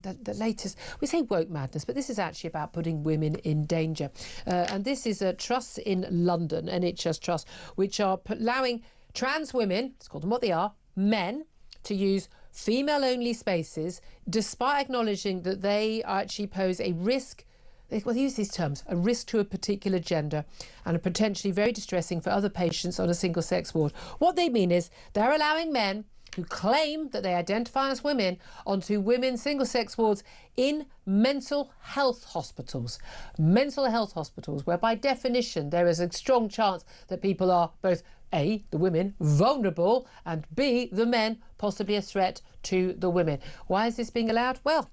The latest, we say woke madness, but this is actually about putting women in danger. And this is a trust in London, NHS trusts, which are allowing trans women, let's call them what they are, men, to use female-only spaces, despite acknowledging that they actually pose a risk. Well, they use these terms, a risk to a particular gender and are potentially very distressing for other patients on a single-sex ward. What they mean is they're allowing men who claim that they identify as women onto women's single-sex wards in mental health hospitals. Mental health hospitals, where by definition there is a strong chance that people are both A, the women, vulnerable, and B, the men, possibly a threat to the women. Why is this being allowed? Well,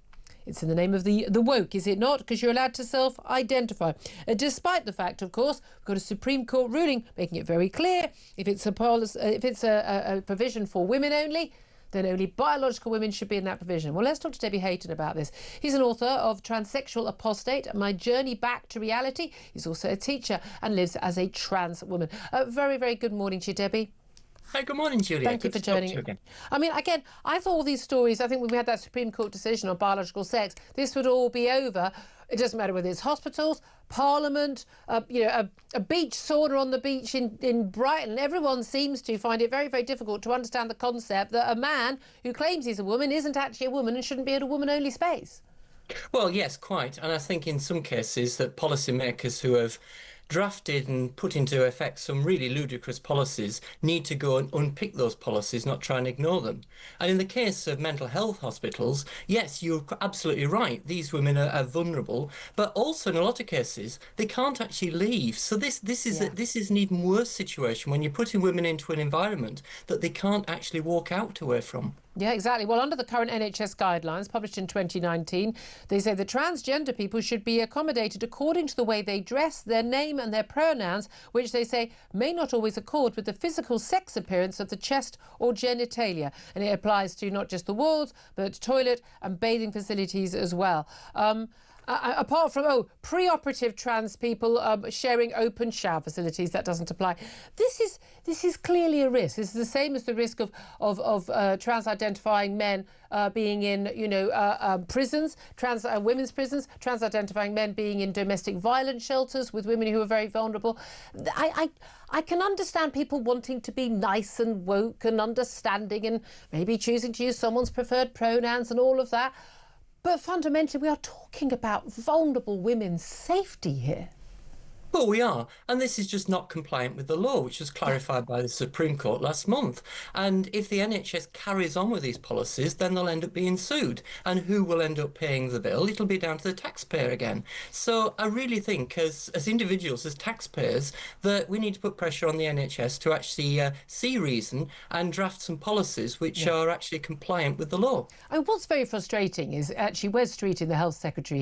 it's in the name of the woke, is it not? Because you're allowed to self-identify. Despite the fact, of course, we've got a Supreme Court ruling making it very clear if it's a provision for women only, then only biological women should be in that provision. Well, let's talk to Debbie Hayton about this. He's an author of Transsexual Apostate, My Journey Back to Reality. He's also a teacher and lives as a trans woman. Very, very good morning to you, Debbie. Hi, good morning, Julia. Thank you for joining again. I mean, again, I thought all these stories, I think when we had that Supreme Court decision on biological sex, this would all be over. It doesn't matter whether it's hospitals, Parliament, a beach sauna on the beach in Brighton. Everyone seems to find it very, very difficult to understand the concept that a man who claims he's a woman isn't actually a woman and shouldn't be in a woman-only space. Well, yes, quite. And I think in some cases that policymakers who have drafted and put into effect some really ludicrous policies need to go and unpick those policies, not try and ignore them. And in the case of mental health hospitals, yes, you're absolutely right. These women are vulnerable, but also in a lot of cases, they can't actually leave. So this is an even worse situation when you're putting women into an environment that they can't actually walk out away from. Yeah, exactly. Well, under the current NHS guidelines published in 2019, they say that transgender people should be accommodated according to the way they dress, their name and their pronouns, which they say may not always accord with the physical sex appearance of the chest or genitalia. And it applies to not just the wards, but toilet and bathing facilities as well. Apart from, pre-operative trans people sharing open shower facilities, that doesn't apply. This is clearly a risk. This is the same as the risk of trans-identifying men being in, prisons, women's prisons, trans-identifying men being in domestic violence shelters with women who are very vulnerable. I can understand people wanting to be nice and woke and understanding and maybe choosing to use someone's preferred pronouns and all of that. But fundamentally, we are talking about vulnerable women's safety here. Well, we are. And this is just not compliant with the law, which was clarified by the Supreme Court last month. And if the NHS carries on with these policies, then they'll end up being sued. And who will end up paying the bill? It'll be down to the taxpayer again. So I really think as individuals, as taxpayers, that we need to put pressure on the NHS to actually see reason and draft some policies which are actually compliant with the law. I mean, what's very frustrating is actually Wes Streeting, the Health Secretary,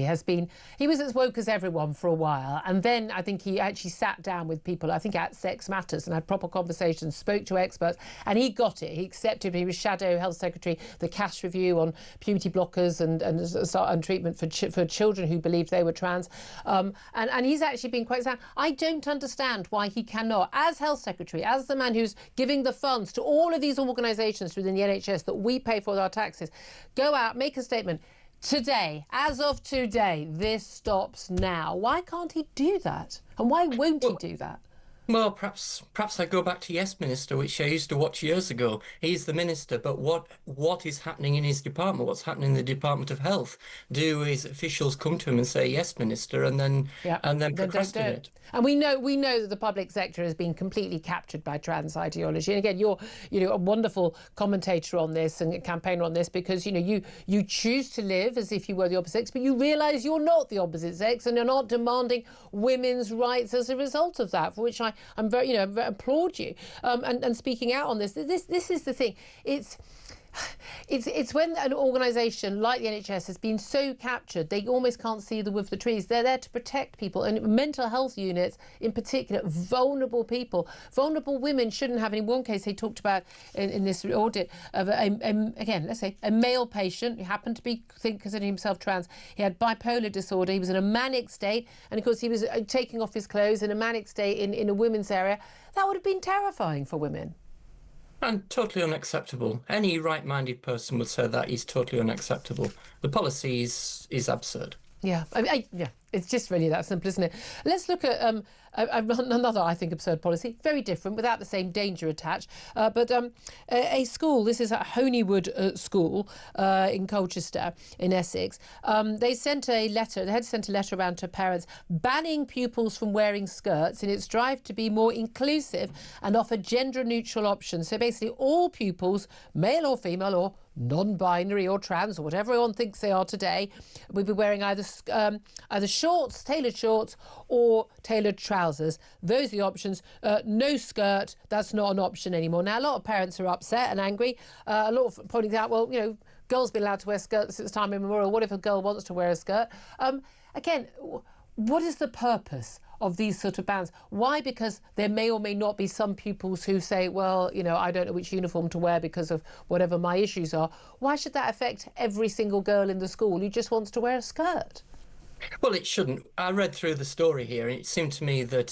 he was as woke as everyone for a while. And then I think he actually sat down with people, I think at Sex Matters, and had proper conversations, spoke to experts, and he got it. He accepted. He was Shadow Health Secretary, the cash review on puberty blockers and treatment for children who believed they were trans. And he's actually been quite sound. I don't understand why he cannot, as Health Secretary, as the man who's giving the funds to all of these organisations within the NHS that we pay for with our taxes, go out, make a statement. Today, as of today, this stops now. Why can't he do that? And why won't he do that? Well, perhaps I go back to Yes Minister, which I used to watch years ago. He's the minister, but what is happening in his department? What's happening in the Department of Health? Do his officials come to him and say Yes Minister, and then procrastinate? And we know that the public sector has been completely captured by trans ideology. And again, you're a wonderful commentator on this and a campaigner on this, because you choose to live as if you were the opposite sex, but you realise you're not the opposite sex, and you're not demanding women's rights as a result of that, for which I'm very, applaud you. And speaking out on this. This is the thing. It's when an organisation like the NHS has been so captured, they almost can't see the wood for the trees. They're there to protect people, and mental health units in particular, vulnerable people. Vulnerable women shouldn't have. In one case, they talked about in this audit of again, let's say a male patient who happened to be considering himself trans. He had bipolar disorder. He was in a manic state, and of course he was taking off his clothes in a manic state in a women's area. That would have been terrifying for women. And totally unacceptable. Any right-minded person would say that is totally unacceptable. The policy is absurd. Yeah, yeah, it's just really that simple, isn't it? Let's look at another, I think, absurd policy, very different, without the same danger attached. But a school, this is at Honeywood School in Colchester, in Essex. They sent a letter, they had sent a letter around to parents banning pupils from wearing skirts in its drive to be more inclusive and offer gender-neutral options. So basically, all pupils, male or female or non-binary or trans or whatever everyone thinks they are today, will be wearing either shorts, tailored shorts, or tailored trousers. Those are the options. No skirt, that's not an option anymore. Now, a lot of parents are upset and angry. A lot of pointing out, well, you know, girls been allowed to wear skirts since time immemorial. What if a girl wants to wear a skirt? Again, what is the purpose of these sort of bans? Why? Because there may or may not be some pupils who say, well, you know, I don't know which uniform to wear because of whatever my issues are. Why should that affect every single girl in the school who just wants to wear a skirt? Well, it shouldn't. I read through the story here, and it seemed to me that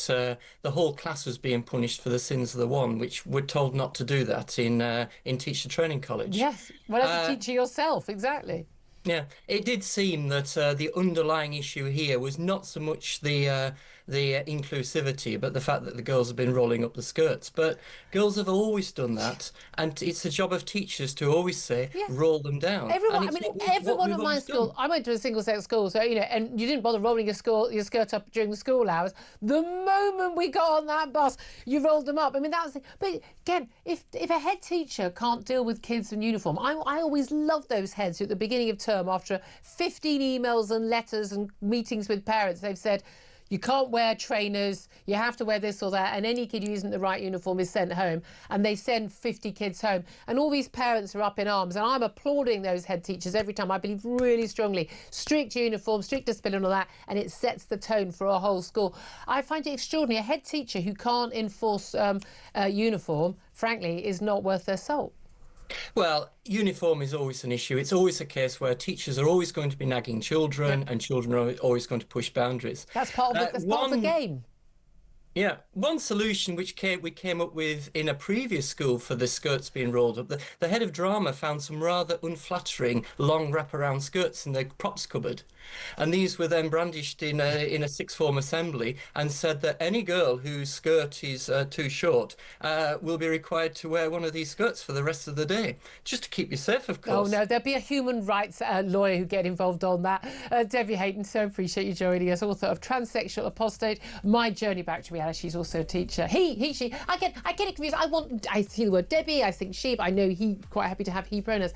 the whole class was being punished for the sins of the one, which we're told not to do that in teacher training college. Yes, well, as a teacher yourself, exactly. Yeah, it did seem that the underlying issue here was not so much the inclusivity, but the fact that the girls have been rolling up the skirts. But girls have always done that, and it's the job of teachers to always say, roll them down. Everyone, everyone at my school, I went to a single-sex school, so, you know, and you didn't bother rolling your skirt up during the school hours. The moment we got on that bus, you rolled them up. I mean, that was. But again, if a head teacher can't deal with kids in uniform, I always love those heads who at the beginning of term, after 15 emails and letters and meetings with parents, they've said, you can't wear trainers, you have to wear this or that, and any kid who isn't the right uniform is sent home. And they send 50 kids home. And all these parents are up in arms. And I'm applauding those head teachers every time. I believe really strongly. Strict uniform, strict discipline and all that, and it sets the tone for a whole school. I find it extraordinary. A head teacher who can't enforce uniform, frankly, is not worth their salt. Well, uniform is always an issue. It's always a case where teachers are always going to be nagging children, and children are always going to push boundaries. That's part of the game. Yeah, one solution which we came up with in a previous school for the skirts being rolled up, the head of drama found some rather unflattering long wraparound skirts in the props cupboard. And these were then brandished in a sixth form assembly, and said that any girl whose skirt is too short will be required to wear one of these skirts for the rest of the day, just to keep you safe, of course. Oh no, there'll be a human rights lawyer who get involved on that. Debbie Hayton, so appreciate you joining us, author of Transsexual Apostate, My Journey Back to Reality. She's also a teacher. He, she. I get it confused. I see the word Debbie, I think she, but I know he, quite happy to have he pronouns.